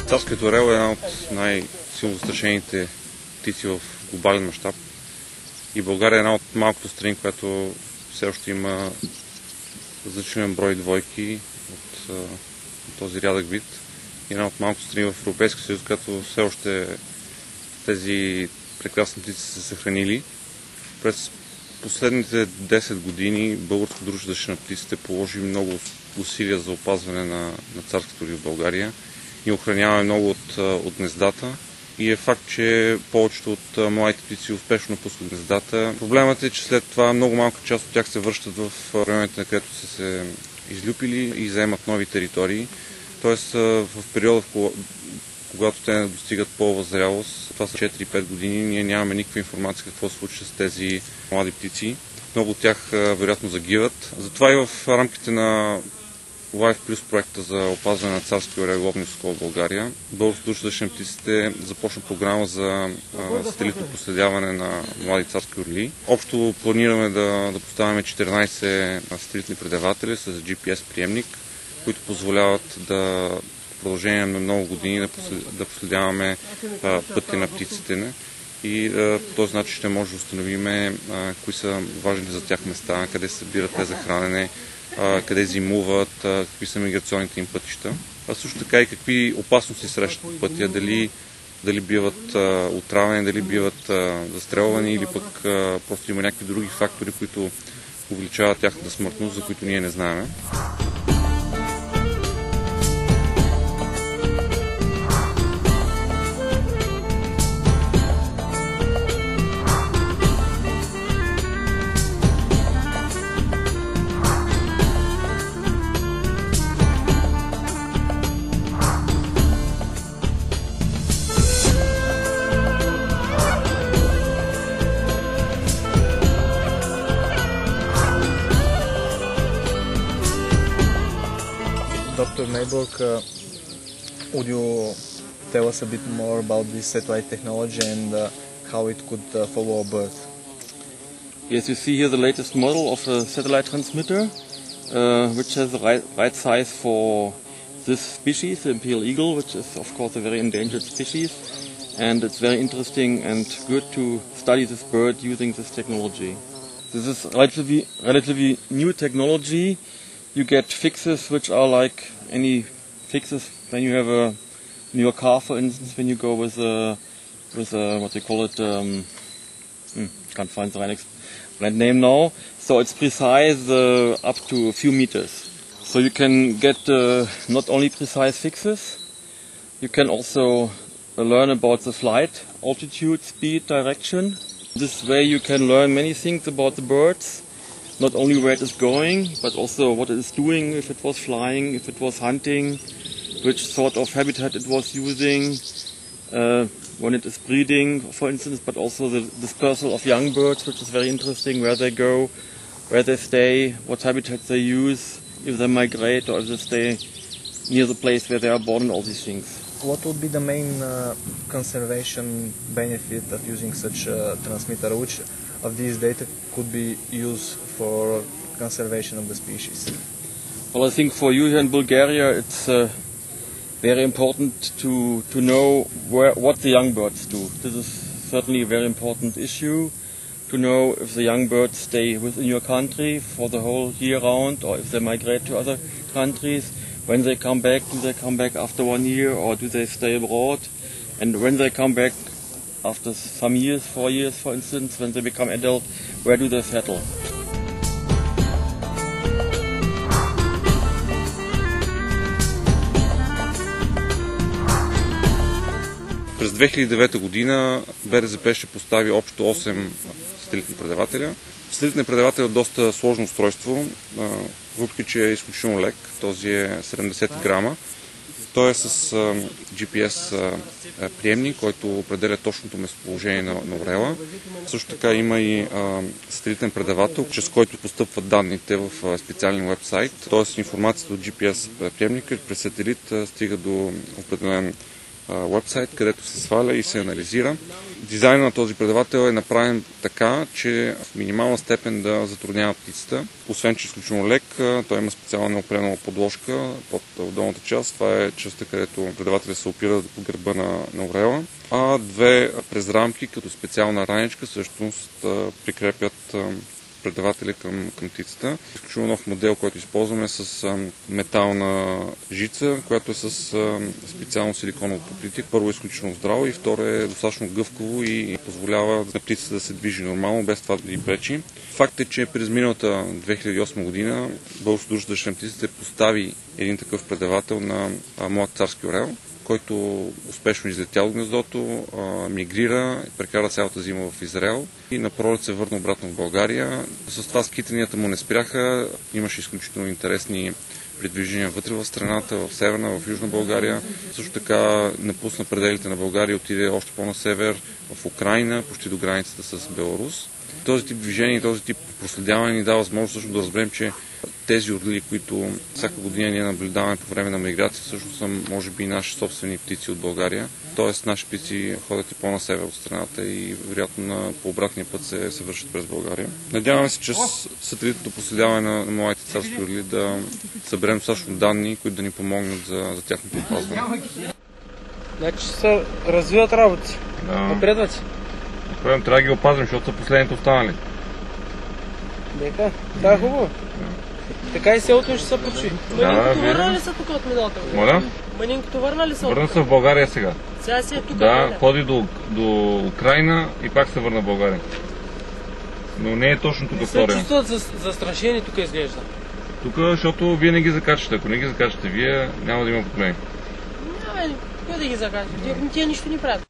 Царският орел е една от най-силно застрашените птици в глобален мащаб. И България е една от малкото страни, която все още има значителен брой двойки от този рядък вид. И една от малкото страни в Европейския съюз, която все още тези прекрасни птици са се съхранили. През последните 10 години Българско дружество за защита на птиците положи много усилия за опазване на царските орли в България. Ние охраняваме много от гнездата и е факт, че повечето от младите птици успешно напускат гнездата. Проблемът е, че след това много малка част от тях се връщат в районите, на където са се излюпили и заемат нови територии. Тоест в периода, когато те не достигат по-въззрялост, това са 4-5 години, ние нямаме никаква информация какво се случва с тези млади птици. Много от тях вероятно загиват. Затова и в рамките на Life Plus проекта за опазване на царски орел и ловни сокол в България, Българското дружество за защита на птиците започна програма за сателитно проследяване на млади царски орли. Общо планираме да поставяме 14 сателитни предаватели с GPS приемник, които позволяват в продължение на много години да проследяваме пътя на птиците. И по този начин ще може да установим кои са важни за тях места, къде се събират те за хранене, къде зимуват, какви са миграционните им пътища. А също така и какви опасности срещат по пътя, дали биват отравени, дали биват застрелвани или пък просто има някакви други фактори, които увеличават тяхната смъртност, за които ние не знаем. Dr. Mayborg, would you tell us a bit more about this satellite technology and how it could follow a bird? Yes, you see here the latest model of a satellite transmitter, which has the right size for this species, the imperial eagle, which is of course a very endangered species. And it's very interesting and good to study this bird using this technology. This is relatively new technology. You get fixes which are like any fixes when you have in your car, for instance, when you go with a what they call it, can't find the right name now. So it's precise up to a few meters. So you can get not only precise fixes, you can also learn about the flight, altitude, speed, direction. This way you can learn many things about the birds. Not only where it is going, but also what it is doing, if it was flying, if it was hunting, which sort of habitat it was using, when it is breeding, for instance, but also the dispersal of young birds, which is very interesting, where they go, where they stay, what habitat they use, if they migrate or if they stay near the place where they are born and all these things. What would be the main conservation benefit of using such a transmitter? Which of these data could be used for conservation of the species? Well, I think for you here in Bulgaria, it's very important to know what the young birds do. This is certainly a very important issue, to know if the young birds stay within your country for the whole year round or if they migrate to other countries. When they come back, do they come back after 1 year or do they stay abroad? And when they come back after some years, 4 years for instance, when they become adult, where do they settle? През 2009 година БРЗП ще постави общо 8 сателитни предавателя. Сателитният предавател е доста сложно устройство, въпреки че е изключително лек. Този е 70 грама. Той е с GPS приемник, който определя точното местоположение на орела. Също така има и сателитен предавател, чрез който постъпват данните в специален вебсайт. Т.е. информацията от GPS приемника през сателит стига до определен уебсайт, където се сваля и се анализира. Дизайнът на този предавател е направен така, че в минимална степен да затруднява птицата. Освен, че е изключително лек, той има специална неопренова подложка под долната част. Това е частта, където предавателя се опира по гърба на орела. А две презрамки, като специална раничка, всъщност прикрепят предавателя към птицата. Изключително нов модел, който използваме с метална жица, която е с специално силиконово покритие. Първо е изключително здраво и второ е достатъчно гъвкаво и позволява на птицата да се движи нормално, без това да ги пречи. Факт е, че през миналата 2008 година Българското дружество за защита на птиците постави един такъв предавател на млад царски орел, който успешно излетя от гнездото, мигрира, прекара цялата зима в Израел и на пролет се върна обратно в България. С това скитанията му не спряха, имаше изключително интересни придвижения вътре в страната, в Северна, в Южна България. Също така напусна пределите на България и отиде още по-на север, в Украйна, почти до границата с Беларус. Този тип движение и този тип проследяване ни дава възможност също да разберем, че тези орли, които всяка година ние наблюдаваме по време на миграция, всъщност са може би наши собствени птици от България. Тоест наши птици ходят и по-на север от страната и вероятно по обратния път се връщат през България. Надяваме се, че с сателитното проследяване на младите царски орли да съберем достатъчно данни, които да ни помогнат за тяхното опазване. Значи се развиват работи, напредват. Трябва да ги опазим, защото са последните останали. Дека, това е хубаво. Така и селото ще се почи. Манинкото върна ли са тук от миналата година? Моля? Манинкото върна ли са? Върна се в България сега. Сега си е тук. Да, ходи до Украйна и пак се върна в България. Но не е точно тук втория. Не се чувстват застрашени тук изглежда. Тук, защото вие не ги закачате. Ако не ги закачате вие, няма да има проблеми. Няма, кой да ги закача? Тя нищо не правят.